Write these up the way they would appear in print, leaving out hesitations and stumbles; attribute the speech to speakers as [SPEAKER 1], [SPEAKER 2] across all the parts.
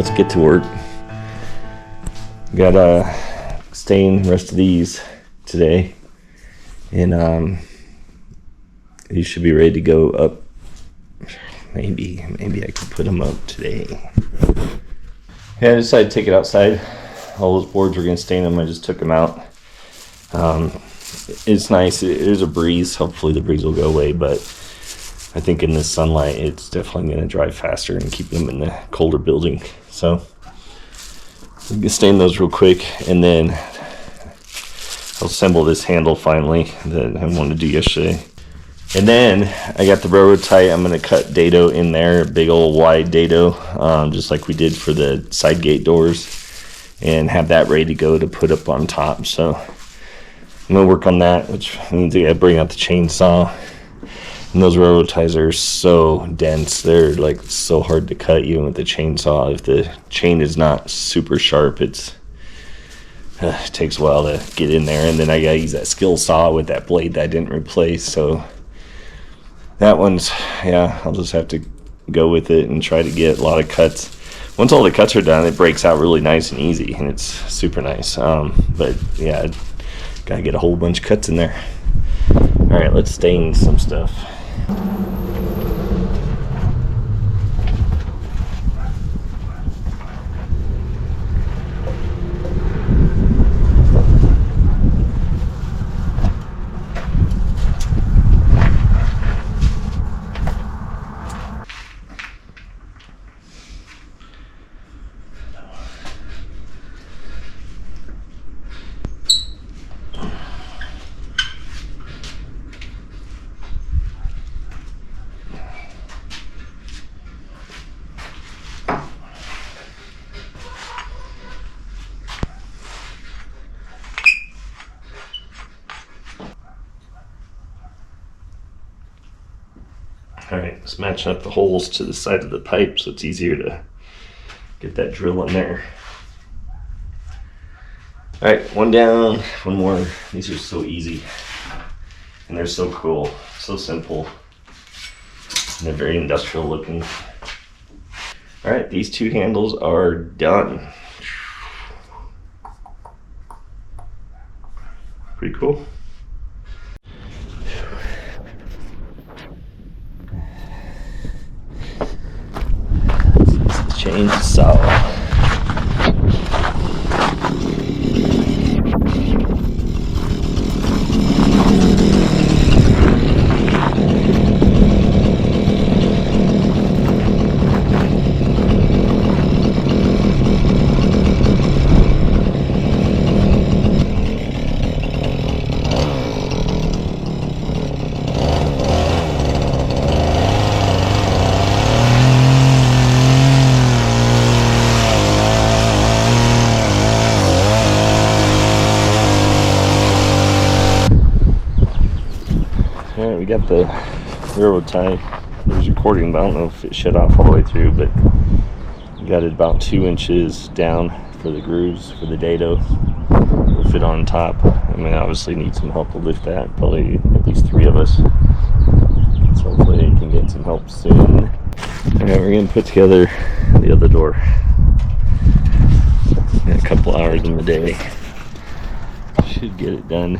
[SPEAKER 1] let's get to work. Got stain the rest of these today, and these should be ready to go up. Maybe I could put them up today. Yeah, I decided to take it outside. All those boards were gonna stain them. I just took them out. It's nice. There's a breeze. Hopefully the breeze will go away, but I think in this sunlight, it's definitely going to dry faster and keep them in the colder building. So we can stain those real quick, and then I'll assemble this handle finally that I wanted to do yesterday. And then I got the railroad tie. I'm going to cut dado in there, big old wide dado, just like we did for the side gate doors, and have that ready to go to put up on top. So I'm going to work on that, which means I got to bring out the chainsaw. And those railroad ties are so dense. They're like so hard to cut even with the chainsaw. If the chain is not super sharp, it takes a while to get in there. And then I gotta use that skill saw with that blade that I didn't replace. So that one's, yeah, I'll just have to go with it and try to get a lot of cuts. Once all the cuts are done, it breaks out really nice and easy, and it's super nice. But yeah, gotta get a whole bunch of cuts in there. All right, let's stain some stuff. Alright, just matching up the holes to the side of the pipe so it's easier to get that drill in there. Alright, one down, one more. These are so easy. And they're so cool, so simple. And they're very industrial looking. Alright, these two handles are done. Pretty cool. Chainsaw. Alright, we got the railroad tie. It was recording, but I don't know if it shut off all the way through, but we got it about 2 inches down for the grooves for the dado. We'll fit on top. I mean, obviously need some help to lift that, probably at least 3 of us. So hopefully I can get some help soon. Alright, we're going to put together the other door. Got a couple hours in the day. Should get it done.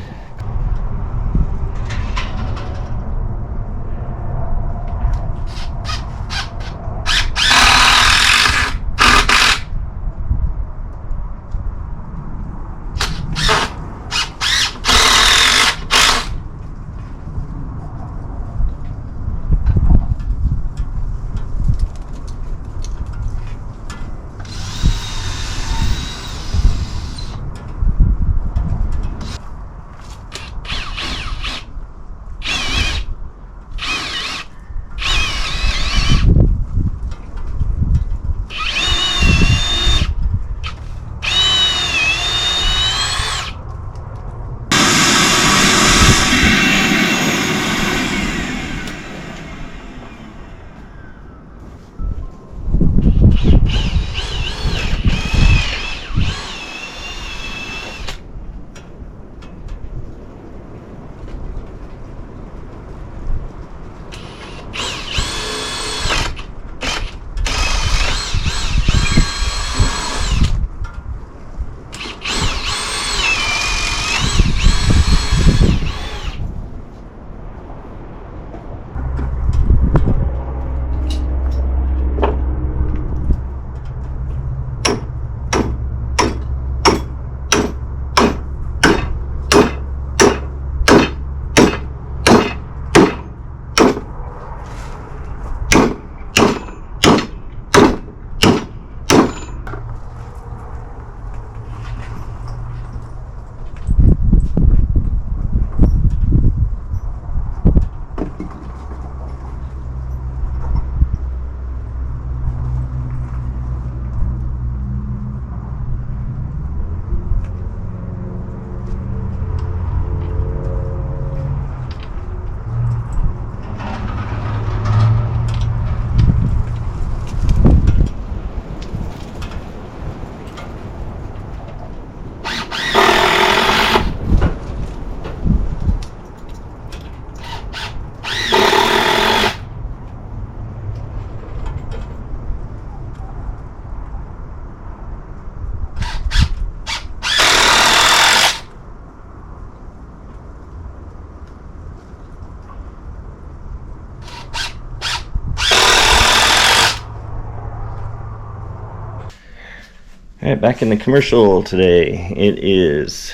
[SPEAKER 1] All right, back in the commercial today. It is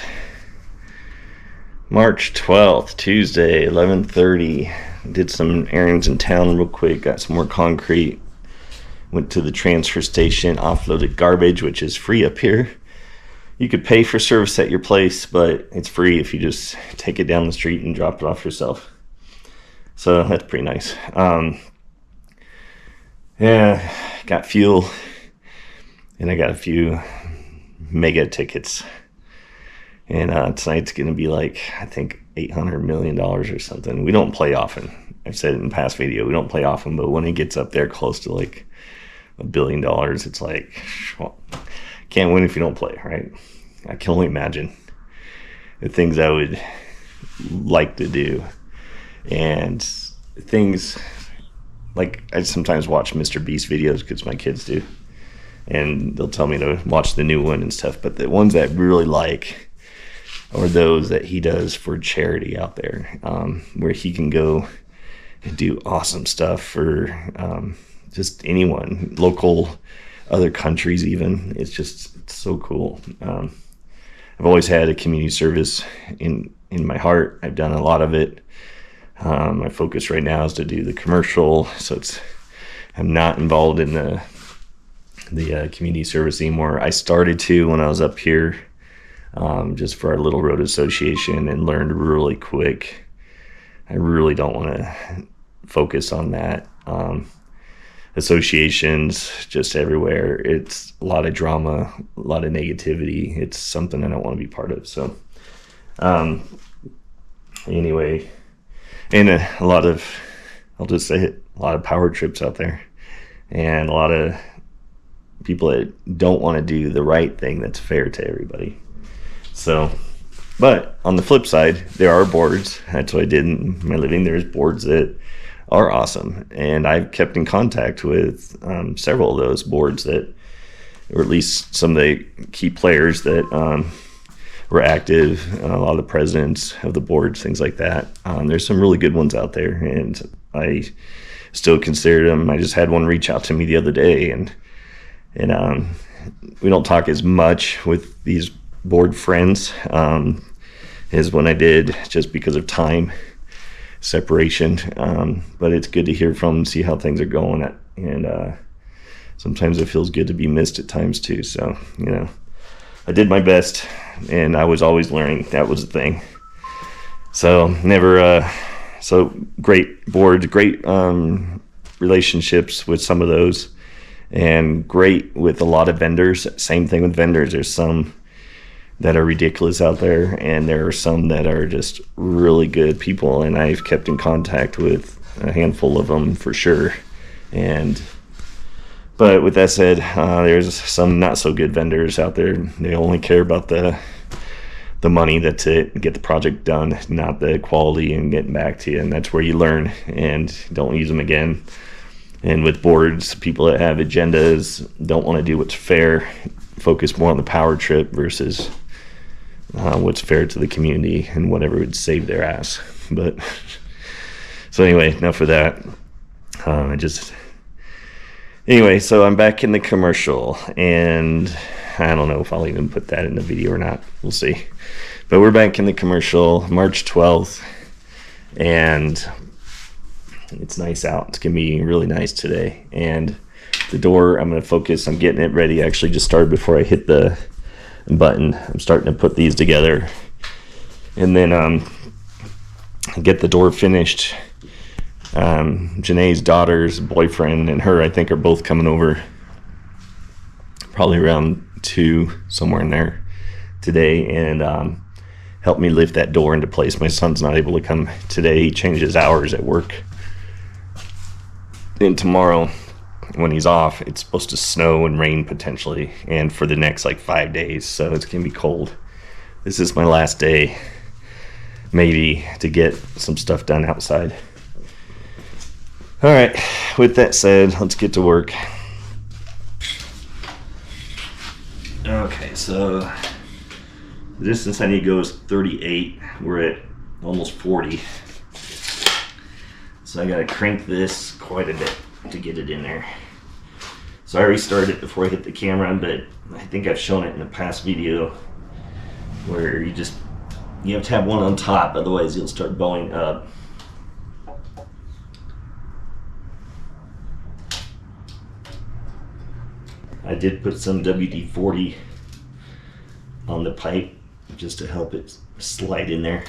[SPEAKER 1] March 12th, Tuesday, 11:30. Did some errands in town real quick, got some more concrete. Went to the transfer station, offloaded garbage, which is free up here. You could pay for service at your place, but it's free if you just take it down the street and drop it off yourself. So that's pretty nice. Yeah, got fuel, and I got a few mega tickets. And tonight's going to be like, I think, $800 million or something. We don't play often. I've said it in the past video, we don't play often, but when it gets up there close to like $1 billion, it's like, well, can't win if you don't play, right? I can only imagine the things I would like to do. And things like, I sometimes watch Mr. Beast videos because my kids do. And they'll tell me to watch the new one and stuff. But the ones that I really like are those that he does for charity out there, where he can go and do awesome stuff for just anyone, local, other countries even. It's so cool. I've always had a community service in my heart. I've done a lot of it. My focus right now is to do the commercial, so I'm not involved in the community service anymore. I started to when I was up here, just for our little road association, and learned really quick. I really don't want to focus on that. Associations just everywhere. It's a lot of drama, a lot of negativity. It's something I don't want to be part of. So, anyway, and a lot of, I'll just say it, a lot of power trips out there, and a lot of people that don't want to do the right thing that's fair to everybody. So, but on the flip side, there are boards. That's what I did in my living. There's boards that are awesome, and I've kept in contact with several of those boards that, or at least some of the key players that were active, a lot of the presidents of the boards, things like that. There's some really good ones out there, and I still consider them. I just had one reach out to me the other day, and we don't talk as much with these board friends as when I did, just because of time separation, but it's good to hear from them, see how things are going, and sometimes it feels good to be missed at times too. So, I did my best, and I was always learning. That was the thing. So so great boards, great relationships with some of those, and great with a lot of vendors. Same thing with vendors. There's some that are ridiculous out there, and there are some that are just really good people, and I've kept in contact with a handful of them for sure. But with that said, there's some not so good vendors out there. They only care about the money, that's it, get the project done, not the quality and getting back to you. And that's where you learn, and don't use them again. And with boards, people that have agendas don't want to do what's fair, focus more on the power trip versus what's fair to the community and whatever would save their ass. But so anyway, enough of that. Anyway, so I'm back in the commercial, and I don't know if I'll even put that in the video or not. We'll see. But we're back in the commercial, March 12th, and it's nice out. It's going to be really nice today. And the door, I'm going to focus on getting it ready. I actually just started before I hit the button. I'm starting to put these together, and then get the door finished. Janae's daughter's boyfriend and her, I think, are both coming over probably around 2, somewhere in there today, and help me lift that door into place. My son's not able to come today. He changed his hours at work, and tomorrow when he's off, it's supposed to snow and rain potentially, and for the next like 5 days, so it's gonna be cold. This is my last day maybe to get some stuff done outside. All right, with that said, let's get to work. Okay, so the distance I need to go is 38. We're at almost 40. So I gotta crank this quite a bit to get it in there. So I restarted it before I hit the camera, but I think I've shown it in a past video where you have to have one on top, otherwise you'll start bowing up. I did put some WD-40 on the pipe just to help it slide in there.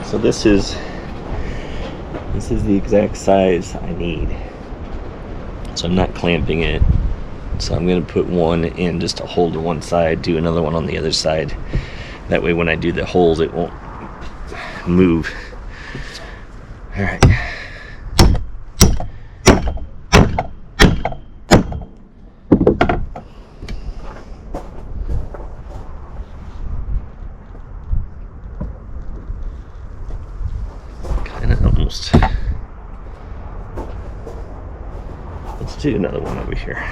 [SPEAKER 1] So this is the exact size I need. So I'm not clamping it. So I'm going to put one in just to hold to one side, do another one on the other side. That way when I do the holes it won't move. All right. Almost. Let's do another one over here.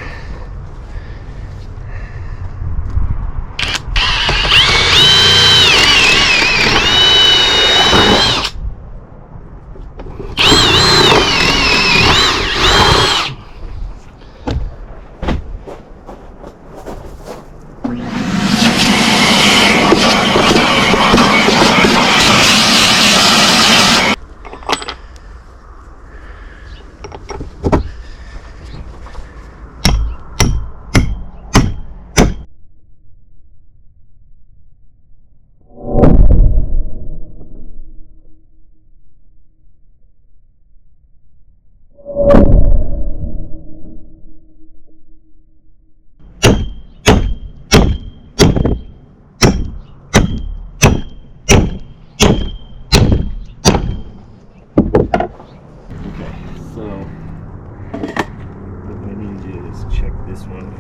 [SPEAKER 1] This one.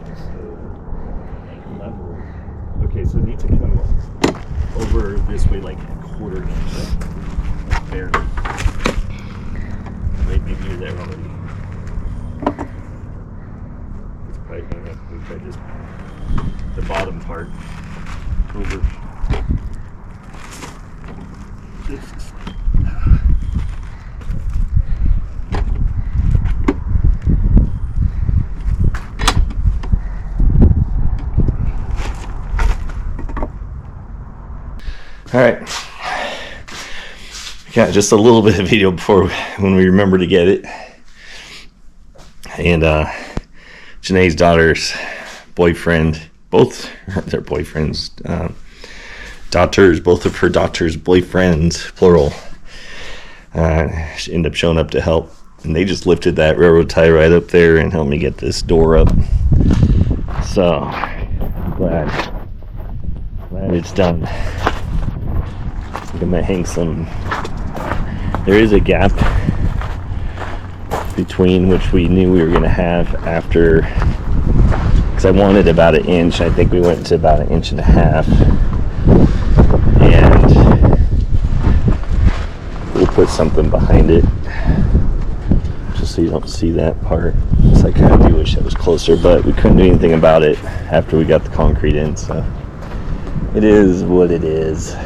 [SPEAKER 1] So, level. Okay, so it needs to come over this way like a quarter inch. Like barely. Maybe do that already. It's probably going to have to try just the bottom part over. This. All right, got just a little bit of video before when we remember to get it. And Janae's daughter's boyfriend, both their boyfriends, daughters, both of her daughters' boyfriends, plural, end up showing up to help. And they just lifted that railroad tie right up there and helped me get this door up. So, I'm glad it's done. I'm gonna hang some. There is a gap between which we knew we were gonna have after, because I wanted about an inch. I think we went to about 1.5 inches, and we'll put something behind it just so you don't see that part. So I kind of do wish I was closer, but we couldn't do anything about it after we got the concrete in. So it is what it is.